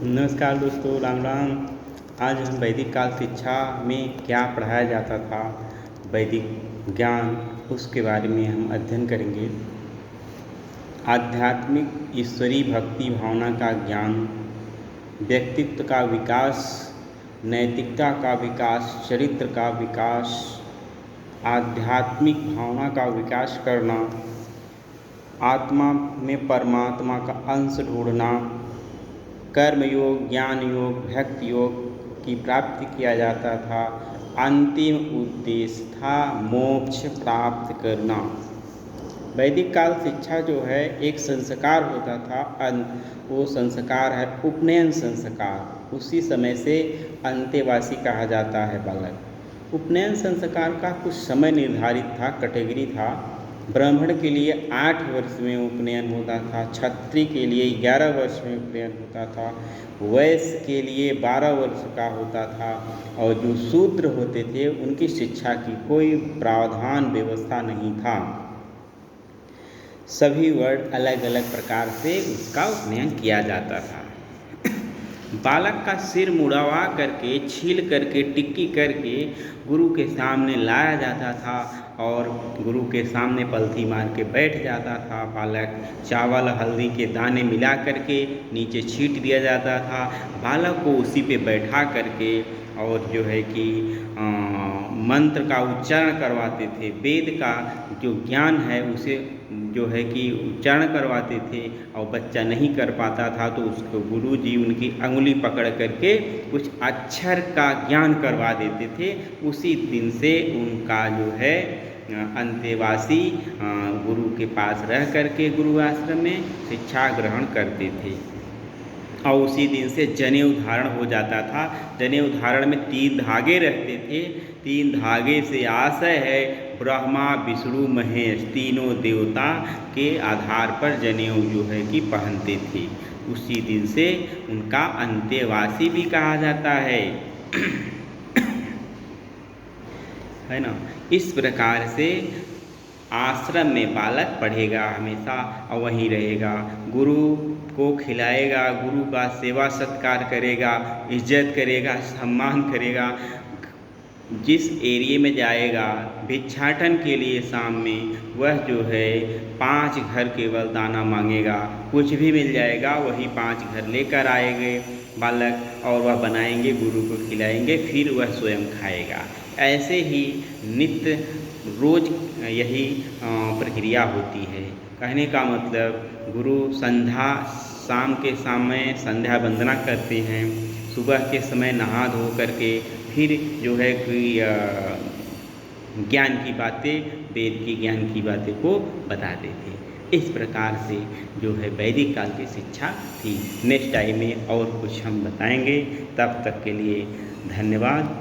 नमस्कार दोस्तों, राम राम। आज हम वैदिक काल शिक्षा में क्या पढ़ाया जाता था, वैदिक ज्ञान, उसके बारे में हम अध्ययन करेंगे। आध्यात्मिक ईश्वरीय भक्ति भावना का ज्ञान, व्यक्तित्व का विकास, नैतिकता का विकास, चरित्र का विकास, आध्यात्मिक भावना का विकास करना, आत्मा में परमात्मा का अंश ढूंढना, कर्म योग, ज्ञान योग, भक्ति योग की प्राप्ति किया जाता था। अंतिम उद्देश्य था मोक्ष प्राप्त करना। वैदिक काल शिक्षा जो है एक संस्कार होता था, वो संस्कार है उपनयन संस्कार। उसी समय से अंतेवासी कहा जाता है बालक। उपनयन संस्कार का कुछ समय निर्धारित था, कैटेगरी था। ब्राह्मण के लिए 8 वर्ष में उपनयन होता था, क्षत्रिय के लिए 11 वर्ष में उपनयन होता था, वैश्य के लिए 12 वर्ष का होता था, और जो शूद्र होते थे उनकी शिक्षा की कोई प्रावधान व्यवस्था नहीं था। सभी वर्ण अलग अलग प्रकार से उसका उपनयन किया जाता था। बालक का सिर मुड़वा करके, छील करके, टिक्की करके गुरु के सामने लाया जाता था और गुरु के सामने पलथी मार के बैठ जाता था। बालक चावल हल्दी के दाने मिला करके नीचे छींट दिया जाता था। बालक को उसी पे बैठा करके और जो है कि मंत्र का उच्चारण करवाते थे। वेद का जो ज्ञान है उसे जो है कि उच्चारण करवाते थे, और बच्चा नहीं कर पाता था तो उसको गुरुजी उनकी अंगुली पकड़ करके कुछ अक्षर का ज्ञान करवा देते थे। उसी दिन से उनका जो है अंतेवासी गुरु के पास रह करके गुरु आश्रम में शिक्षा ग्रहण करते थे, और उसी दिन से जनेऊ धारण हो जाता था। जनेऊ धारण में 3 धागे रहते थे। 3 धागे से आशय है ब्रह्मा विष्णु महेश तीनों देवता के आधार पर जनेऊ जो है कि पहनते थे। उसी दिन से उनका अंतेवासी भी कहा जाता है है ना। इस प्रकार से आश्रम में बालक पढ़ेगा हमेशा और वहीं रहेगा, गुरु को खिलाएगा, गुरु का सेवा सत्कार करेगा, इज्जत करेगा, सम्मान करेगा। जिस एरिए में जाएगा भिक्षाटन के लिए शाम में, वह जो है 5 घर केवल दाना मांगेगा, कुछ भी मिल जाएगा, वही 5 घर लेकर आएंगे बालक, और वह बनाएंगे, गुरु को खिलाएंगे, फिर वह स्वयं खाएगा। ऐसे ही नित्य रोज यही प्रक्रिया होती है। कहने का मतलब गुरु शाम के समय संध्या वंदना करते हैं, सुबह के समय नहा धो करके फिर जो है कि ज्ञान की बातें, वेद की ज्ञान की बातें को बताते थे। इस प्रकार से जो है वैदिक काल की शिक्षा थी। नेक्स्ट टाइम में और कुछ हम बताएंगे। तब तक के लिए धन्यवाद।